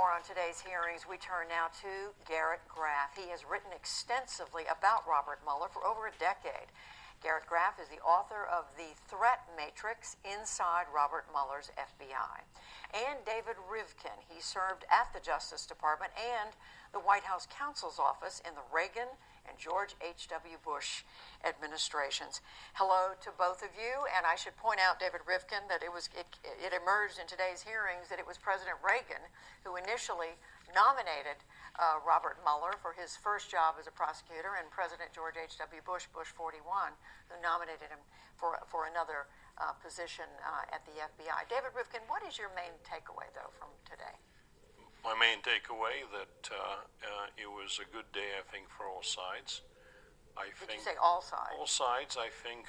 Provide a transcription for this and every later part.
more on today's hearings. We turn now to Garrett Graff. He has written extensively about Robert Mueller for over a decade. Garrett Graff is the author of The Threat Matrix Inside Robert Mueller's FBI. And David Rivkin. He served at the Justice Department and the White House counsel's office in the Reagan and George H.W. Bush administrations. Hello to both of you, and I should point out, David Rivkin, that it emerged in today's hearings that it was President Reagan who initially nominated Robert Mueller for his first job as a prosecutor, and President George H.W. Bush, Bush 41, who nominated him for another position at the FBI. David Rivkin, what is your main takeaway, though, from today? My main takeaway that it was a good day, I think, for all sides. Did you say all sides? All sides. I think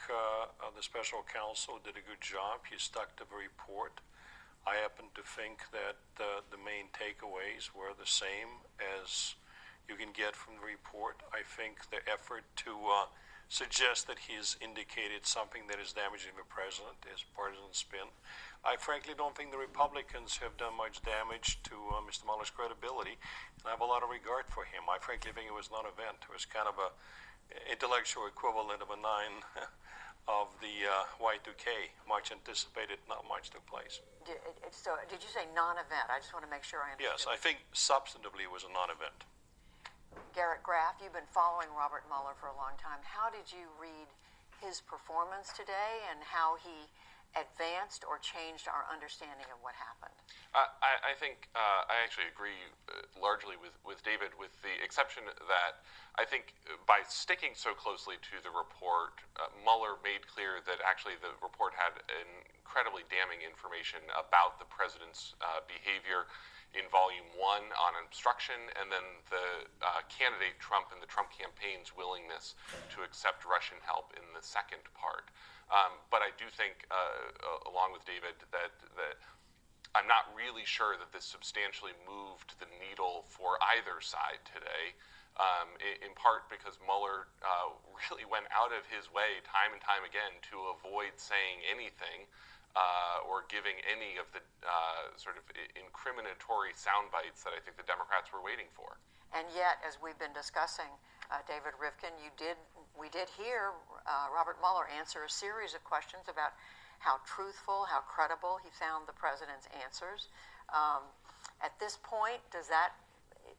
the special counsel did a good job. He stuck to the report. I happen to think that the main takeaways were the same as you can get from the report. I think the effort to suggest that he's indicated something that is damaging the president is partisan spin. I frankly don't think the Republicans have done much damage to Mr. Mueller's credibility, and I have a lot of regard for him. I frankly think it was non-event. It was kind of a intellectual equivalent of a 9 of the Y2K. Much anticipated, not much took place. So did you say non-event? I just want to make sure I understand. Yes, I think substantively it was a non-event. Garrett Graff, you've been following Robert Mueller for a long time. How did you read his performance today and how he advanced or changed our understanding of what happened? I think I actually agree largely with David, with the exception that I think by sticking so closely to the report, Mueller made clear that actually the report had incredibly damning information about the president's behavior in Volume 1 on obstruction, and then the candidate Trump and the Trump campaign's willingness to accept Russian help in the second part. But I do think, along with David, that I'm not really sure that this substantially moved the needle for either side today, in part because Mueller really went out of his way time and time again to avoid saying anything or giving any of the sort of incriminatory sound bites that I think the Democrats were waiting for. And yet, as we've been discussing, David Rivkin, we did hear Robert Mueller answer a series of questions about how truthful, how credible he found the president's answers. At this point, does that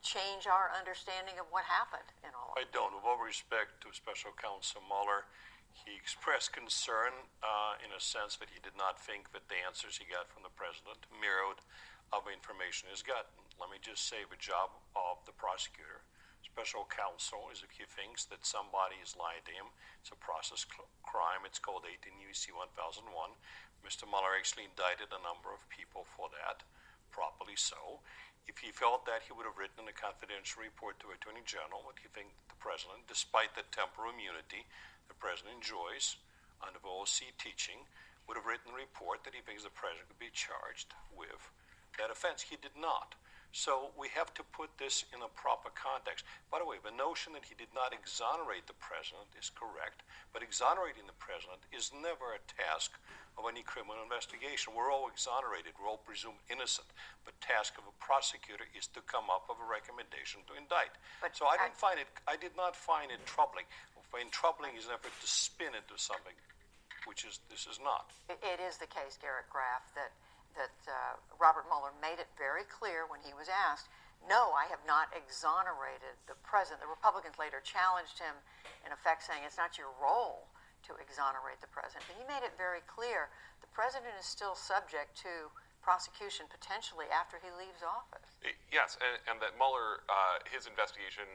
change our understanding of what happened in all of I don't. With all respect to Special Counsel Mueller, he expressed concern in a sense that he did not think that the answers he got from the president mirrored of information he's gotten. Let me just say the job of the prosecutor. Special counsel is if he thinks that somebody is lying to him. It's a process crime. It's called 18 U.C. 1001. Mr. Mueller actually indicted a number of people for that, properly so. If he felt that, he would have written a confidential report to Attorney General what he thinks the president, despite the temporal immunity the president enjoys under the OC teaching, would have written a report that he thinks the president could be charged with that offense. He did not. So we have to put this in a proper context. By the way, the notion that he did not exonerate the president is correct, but exonerating the president is never a task of any criminal investigation. We're all exonerated. We're all presumed innocent. The task of a prosecutor is to come up with a recommendation to indict. So I did not find it troubling. Troubling is an effort to spin into something, which this is not. It is the case, Garrett Graff, that Robert Mueller made it very clear when he was asked, no, I have not exonerated the president. The Republicans later challenged him, in effect saying it's not your role to exonerate the president. But he made it very clear the president is still subject to prosecution potentially after he leaves office. Yes, and that Mueller, his investigation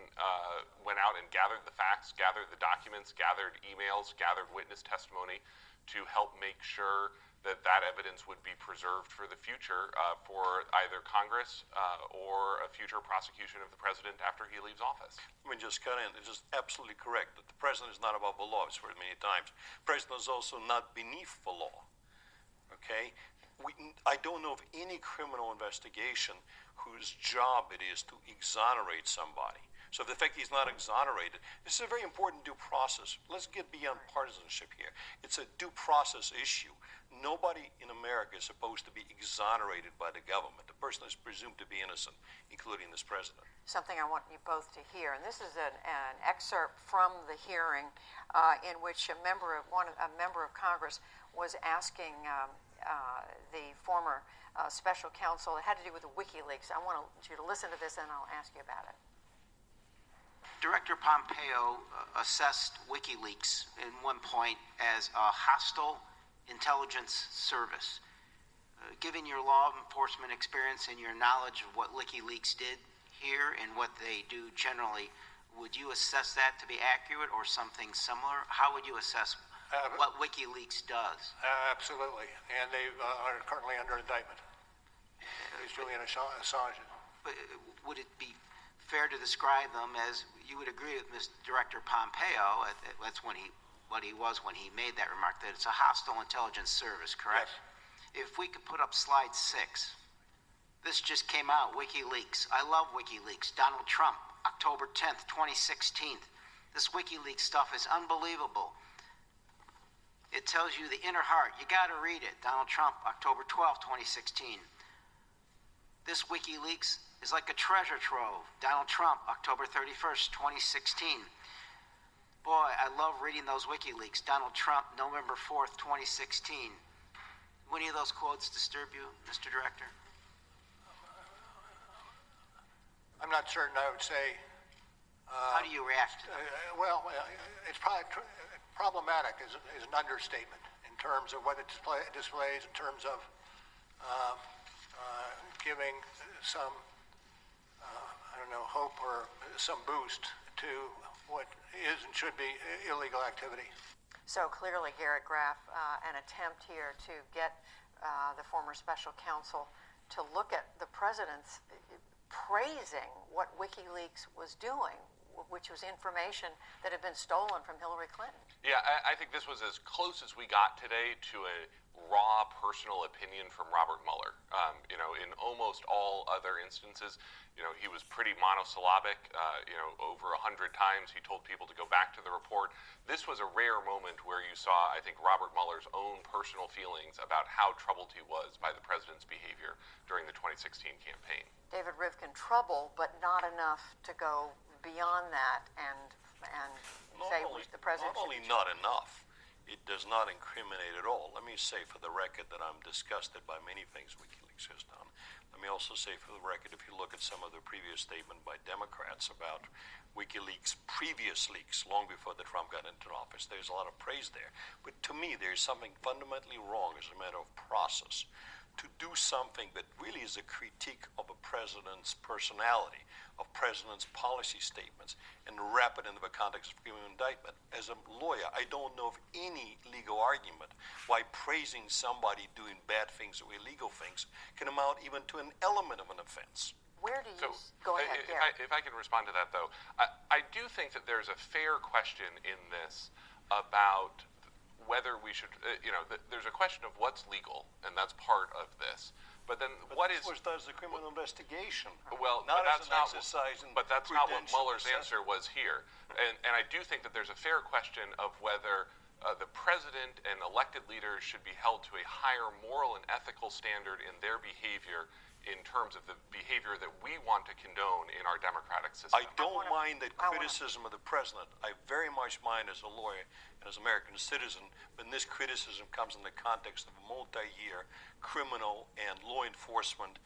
went out and gathered the facts, gathered the documents, gathered emails, gathered witness testimony to help make sure that evidence would be preserved for the future for either Congress or a future prosecution of the president after he leaves office. Let me just cut in. It's just absolutely correct that the president is not above the law. I've heard many times. The president is also not beneath the law. Okay? I don't know of any criminal investigation whose job it is to exonerate somebody. So the fact he's not exonerated, this is a very important due process. Let's get beyond partisanship here. It's a due process issue. Nobody in America is supposed to be exonerated by the government. The person is presumed to be innocent, including this president. Something I want you both to hear, and this is an excerpt from the hearing in which a member of Congress was asking the former special counsel. It had to do with the WikiLeaks. I want you to listen to this, and I'll ask you about it. Director Pompeo assessed WikiLeaks in one point as a hostile intelligence service. Given your law enforcement experience and your knowledge of what WikiLeaks did here and what they do generally, would you assess that to be accurate or something similar? How would you assess what WikiLeaks does? Absolutely, and they are currently under indictment. It's Julian Assange. But would it be fair to describe them as, you would agree with Mr. Director Pompeo, that's what he was when he made that remark, that it's a hostile intelligence service, correct? Yes. If we could put up slide 6. This just came out, WikiLeaks. I love WikiLeaks. Donald Trump, October 10th, 2016. This WikiLeaks stuff is unbelievable. It tells you the inner heart. You got to read it. Donald Trump, October 12th, 2016. This WikiLeaks is like a treasure trove. Donald Trump, October 31st, 2016. Boy, I love reading those WikiLeaks. Donald Trump, November 4th, 2016. Do any of those quotes disturb you, Mr. Director? I'm not certain. I would say. How do you react to that? It's probably problematic is an understatement in terms of what it displays, in terms of giving some, hope or some boost to what is and should be illegal activity. So clearly, Garrett Graff, an attempt here to get the former special counsel to look at the president's praising what WikiLeaks was doing, which was information that had been stolen from Hillary Clinton. Yeah, I think this was as close as we got today to a raw personal opinion from Robert Mueller. In almost all other instances, he was pretty monosyllabic. Over 100 times he told people to go back to the report. This was a rare moment where you saw, I think, Robert Mueller's own personal feelings about how troubled he was by the president's behavior during the 2016 campaign. David Rivkin, trouble, but not enough to go beyond that and say the president. Not only not enough, it does not incriminate at all. Let me say for the record that I'm disgusted by many things WikiLeaks has done. Let me also say for the record, if you look at some of the previous statement by Democrats about WikiLeaks' previous leaks, long before the Trump got into office, there's a lot of praise there. But to me, there's something fundamentally wrong as a matter of process to do something that really is a critique of a president's personality, of president's policy statements, and wrap it into the context of criminal indictment. As a lawyer, I don't know of any legal argument why praising somebody doing bad things or illegal things can amount even to an element of an offense. Where do you go ahead, if I can respond to that, though, I do think that there's a fair question in this about whether we should, there's a question of what's legal, and that's part of this. But then what is... But does the criminal investigation. Well, not but as an exercise in But that's not what Mueller's assessment. answer was here. And I do think that there's a fair question of whether the president and elected leaders should be held to a higher moral and ethical standard in their behavior in terms of the behavior that we want to condone in our democratic system. I don't mind that criticism of the president. I very much mind as a lawyer and as an American citizen, when this criticism comes in the context of a multi-year criminal and law enforcement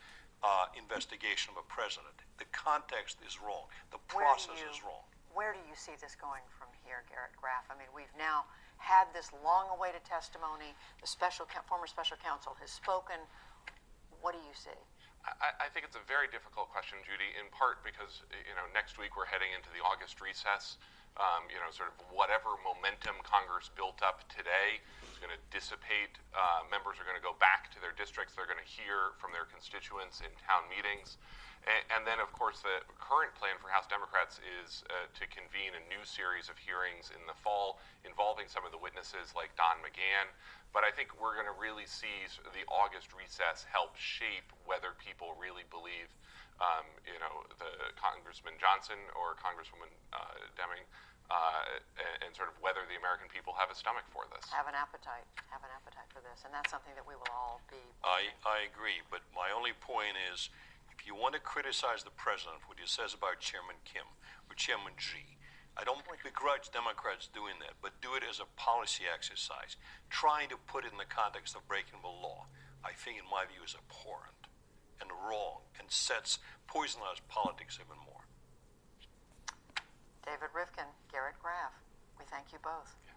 investigation of a president. The context is wrong. The process is wrong. Where do you see this going from here, Garrett Graff? I mean, we've now had this long-awaited testimony. The former special counsel has spoken. What do you see? I think it's a very difficult question, Judy, in part because, next week we're heading into the August recess. Sort of whatever momentum Congress built up today is going to dissipate. Members are going to go back to their districts. districts. They're going to hear from their constituents in town meetings. And then, of course, the current plan for House Democrats is to convene a new series of hearings in the fall involving some of the witnesses like Don McGahn. But I think we're going to really see the August recess help shape whether people really believe, the Congressman Johnson or Congresswoman Deming, and sort of whether the American people have a stomach for this. Have an appetite for this, and that's something that we will all be. I agree, but my only point is, if you want to criticize the president, what he says about Chairman Kim or Chairman Xi, I don't begrudge Democrats doing that, but do it as a policy exercise, trying to put it in the context of breaking the law. I think, in my view, is abhorrent and wrong and poisonizes politics even more. David Rivkin, Garrett Graff, we thank you both. Yeah.